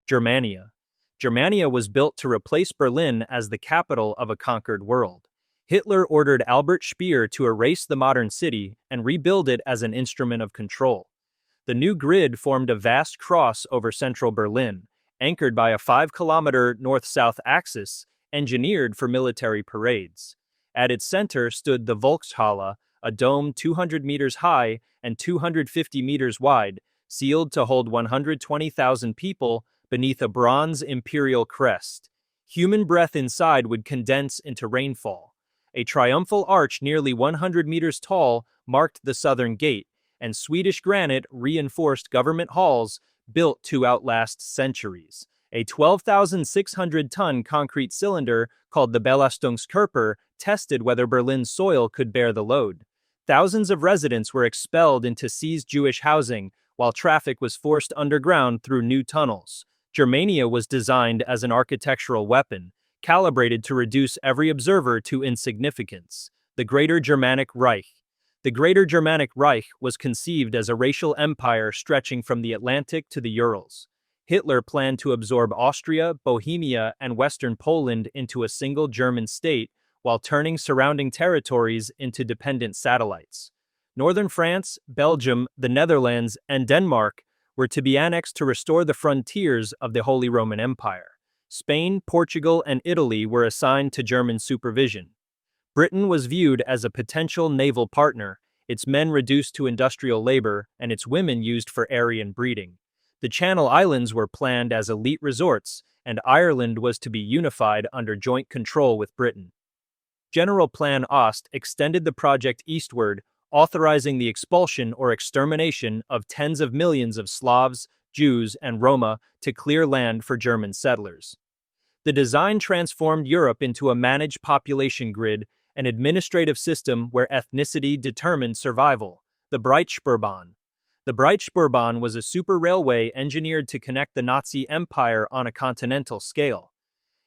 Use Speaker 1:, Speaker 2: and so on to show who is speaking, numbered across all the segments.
Speaker 1: Germania. Germania was built to replace Berlin as the capital of a conquered world. Hitler ordered Albert Speer to erase the modern city and rebuild it as an instrument of control. The new grid formed a vast cross over central Berlin, anchored by a 5-kilometer north-south axis, engineered for military parades. At its center stood the Volkshalle, a dome 200 meters high and 250 meters wide, sealed to hold 120,000 people beneath a bronze imperial crest. Human breath inside would condense into rainfall. A triumphal arch nearly 100 meters tall marked the southern gate, and Swedish granite reinforced government halls built to outlast centuries. A 12,600-ton concrete cylinder called the Belastungskörper tested whether Berlin's soil could bear the load. Thousands of residents were expelled into seized Jewish housing, while traffic was forced underground through new tunnels. Germania was designed as an architectural weapon, calibrated to reduce every observer to insignificance. The Greater Germanic Reich. The Greater Germanic Reich was conceived as a racial empire stretching from the Atlantic to the Urals. Hitler planned to absorb Austria, Bohemia, and Western Poland into a single German state, while turning surrounding territories into dependent satellites. Northern France, Belgium, the Netherlands, and Denmark were to be annexed to restore the frontiers of the Holy Roman Empire. Spain, Portugal, and Italy were assigned to German supervision. Britain was viewed as a potential naval partner, its men reduced to industrial labor, and its women used for Aryan breeding. The Channel Islands were planned as elite resorts, and Ireland was to be unified under joint control with Britain. General Plan Ost extended the project eastward, authorizing the expulsion or extermination of tens of millions of Slavs, Jews, and Roma to clear land for German settlers. The design transformed Europe into a managed population grid, an administrative system where ethnicity determined survival. The Breitspurbahn. The Breitspurbahn was a super railway engineered to connect the Nazi Empire on a continental scale.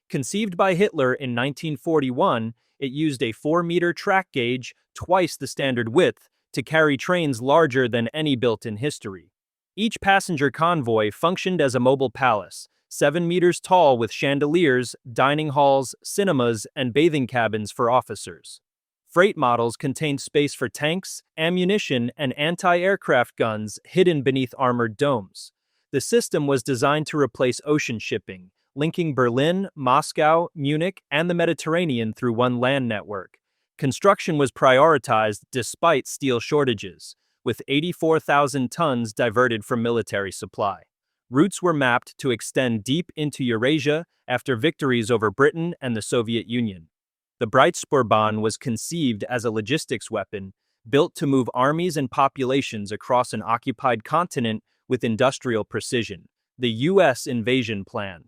Speaker 1: Conceived by Hitler in 1941, it used a 4-meter track gauge, twice the standard width, to carry trains larger than any built in history. Each passenger convoy functioned as a mobile palace, 7 meters tall with chandeliers, dining halls, cinemas, and bathing cabins for officers. Freight models contained space for tanks, ammunition, and anti-aircraft guns hidden beneath armored domes. The system was designed to replace ocean shipping, linking Berlin, Moscow, Munich, and the Mediterranean through one land network. Construction was prioritized despite steel shortages, with 84,000 tons diverted from military supply. Routes were mapped to extend deep into Eurasia after victories over Britain and the Soviet Union. The Breitspurbahn was conceived as a logistics weapon, built to move armies and populations across an occupied continent with industrial precision. The U.S. Invasion Plan.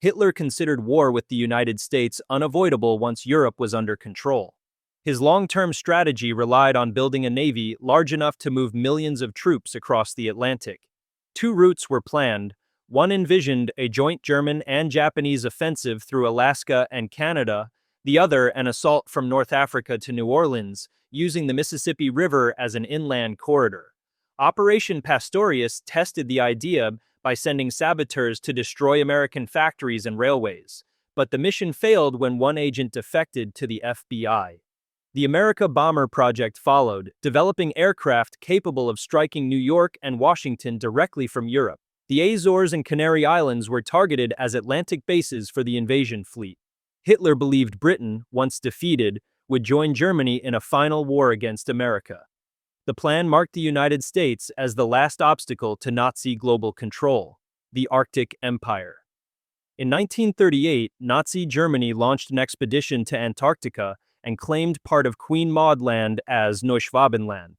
Speaker 1: Hitler considered war with the United States unavoidable once Europe was under control. His long-term strategy relied on building a navy large enough to move millions of troops across the Atlantic. 2 routes were planned. One envisioned a joint German and Japanese offensive through Alaska and Canada, the other an assault from North Africa to New Orleans, using the Mississippi River as an inland corridor. Operation Pastorius tested the idea by sending saboteurs to destroy American factories and railways, but the mission failed when one agent defected to the FBI. The America Bomber Project followed, developing aircraft capable of striking New York and Washington directly from Europe. The Azores and Canary Islands were targeted as Atlantic bases for the invasion fleet. Hitler believed Britain, once defeated, would join Germany in a final war against America. The plan marked the United States as the last obstacle to Nazi global control, the Arctic Empire. In 1938, Nazi Germany launched an expedition to Antarctica and claimed part of Queen Maud Land as Neuschwabenland.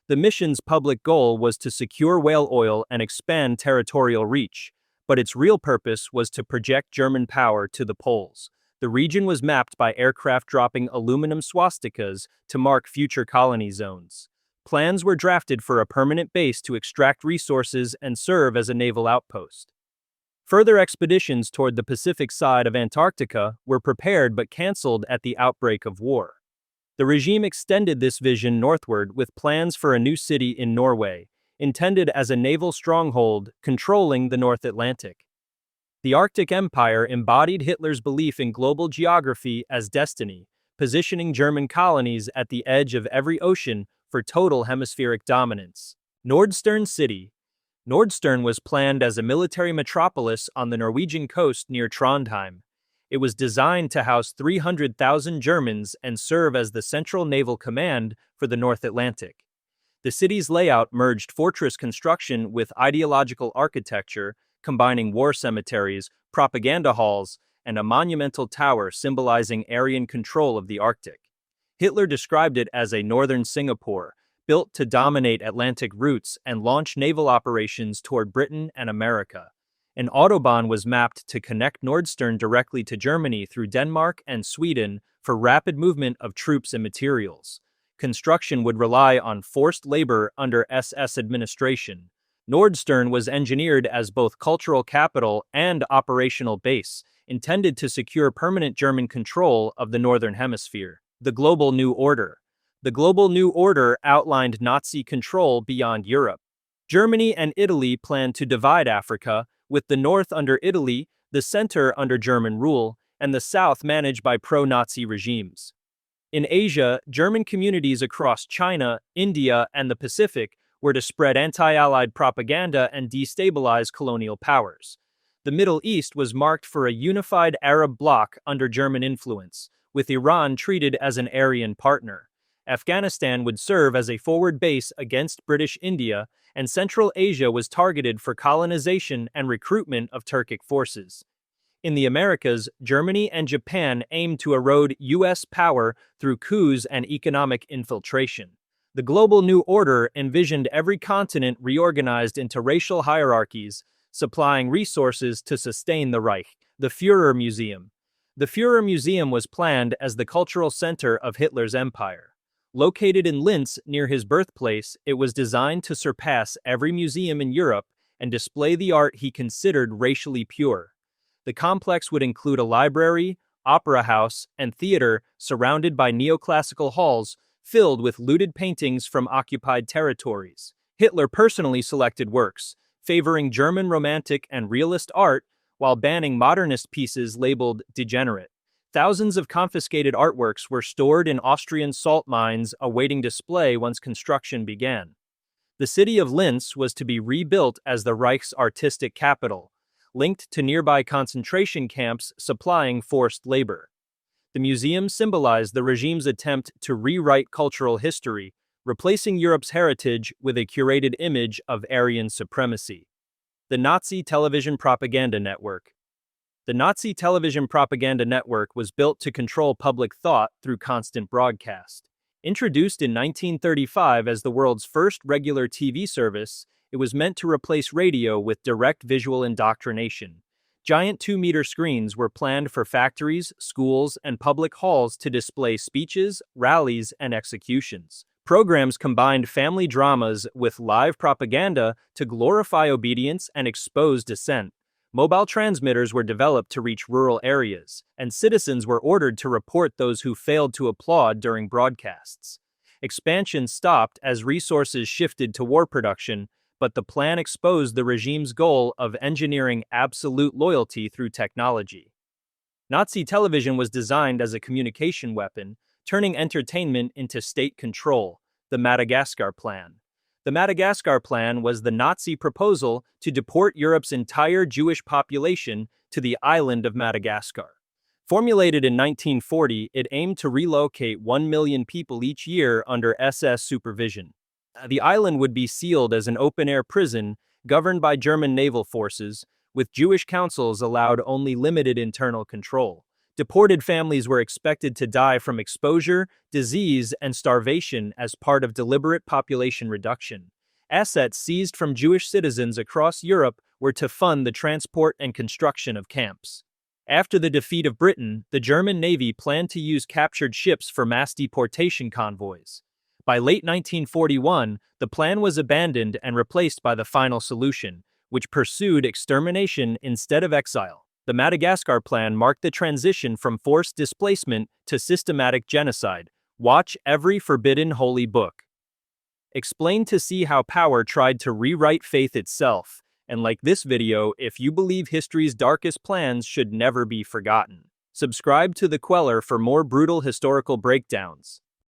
Speaker 1: The mission's public goal was to secure whale oil and expand territorial reach, but its real purpose was to project German power to the poles. The region was mapped by aircraft dropping aluminum swastikas to mark future colony zones. Plans were drafted for a permanent base to extract resources and serve as a naval outpost. Further expeditions toward the Pacific side of Antarctica were prepared but canceled at the outbreak of war. The regime extended this vision northward with plans for a new city in Norway, intended as a naval stronghold controlling the North Atlantic. The Arctic Empire embodied Hitler's belief in global geography as destiny, positioning German colonies at the edge of every ocean for total hemispheric dominance. Nordstern City. Nordstern was planned as a military metropolis on the Norwegian coast near Trondheim. It was designed to house 300,000 Germans and serve as the central naval command for the North Atlantic. The city's layout merged fortress construction with ideological architecture, combining war cemeteries, propaganda halls, and a monumental tower symbolizing Aryan control of the Arctic. Hitler described it as a northern Singapore, built to dominate Atlantic routes and launch naval operations toward Britain and America. An autobahn was mapped to connect Nordstern directly to Germany through Denmark and Sweden for rapid movement of troops and materials. Construction would rely on forced labor under SS administration. Nordstern was engineered as both cultural capital and operational base, intended to secure permanent German control of the Northern Hemisphere. The Global New Order. The Global New Order outlined Nazi control beyond Europe. Germany and Italy planned to divide Africa, with the north under Italy, the center under German rule, and the south managed by pro-Nazi regimes. In Asia, German communities across China, India, and the Pacific were to spread anti-Allied propaganda and destabilize colonial powers. The Middle East was marked for a unified Arab bloc under German influence, with Iran treated as an Aryan partner. Afghanistan would serve as a forward base against British India, and Central Asia was targeted for colonization and recruitment of Turkic forces. In the Americas, Germany and Japan aimed to erode U.S. power through coups and economic infiltration. The Global New Order envisioned every continent reorganized into racial hierarchies, supplying resources to sustain the Reich. The Führermuseum. The Führermuseum was planned as the cultural center of Hitler's empire. Located in Linz near his birthplace, it was designed to surpass every museum in Europe and display the art he considered racially pure. The complex would include a library, opera house, and theater surrounded by neoclassical halls filled with looted paintings from occupied territories. Hitler personally selected works, favoring German Romantic and Realist art while banning modernist pieces labeled degenerate. Thousands of confiscated artworks were stored in Austrian salt mines awaiting display once construction began. The city of Linz was to be rebuilt as the Reich's artistic capital, linked to nearby concentration camps supplying forced labor. The museum symbolized the regime's attempt to rewrite cultural history, replacing Europe's heritage with a curated image of Aryan supremacy. The Nazi Television Propaganda Network. The Nazi television propaganda network was built to control public thought through constant broadcast. Introduced in 1935 as the world's first regular TV service, it was meant to replace radio with direct visual indoctrination. Giant 2-meter screens were planned for factories, schools, and public halls to display speeches, rallies, and executions. Programs combined family dramas with live propaganda to glorify obedience and expose dissent. Mobile transmitters were developed to reach rural areas, and citizens were ordered to report those who failed to applaud during broadcasts. Expansion stopped as resources shifted to war production, but the plan exposed the regime's goal of engineering absolute loyalty through technology. Nazi television was designed as a communication weapon, turning entertainment into state control. The Madagascar Plan. The Madagascar Plan was the Nazi proposal to deport Europe's entire Jewish population to the island of Madagascar. Formulated in 1940, it aimed to relocate 1 million people each year under SS supervision. The island would be sealed as an open-air prison governed by German naval forces, with Jewish councils allowed only limited internal control. Deported families were expected to die from exposure, disease, and starvation as part of deliberate population reduction. Assets seized from Jewish citizens across Europe were to fund the transport and construction of camps. After the defeat of Britain, the German Navy planned to use captured ships for mass deportation convoys. By late 1941, the plan was abandoned and replaced by the final solution, which pursued extermination instead of exile. The Madagascar Plan marked the transition from forced displacement to systematic genocide. Watch every forbidden holy book. Explained to see how power tried to rewrite faith itself. and like this video if you believe history's darkest plans should never be forgotten. Subscribe to the Queller for more brutal historical breakdowns.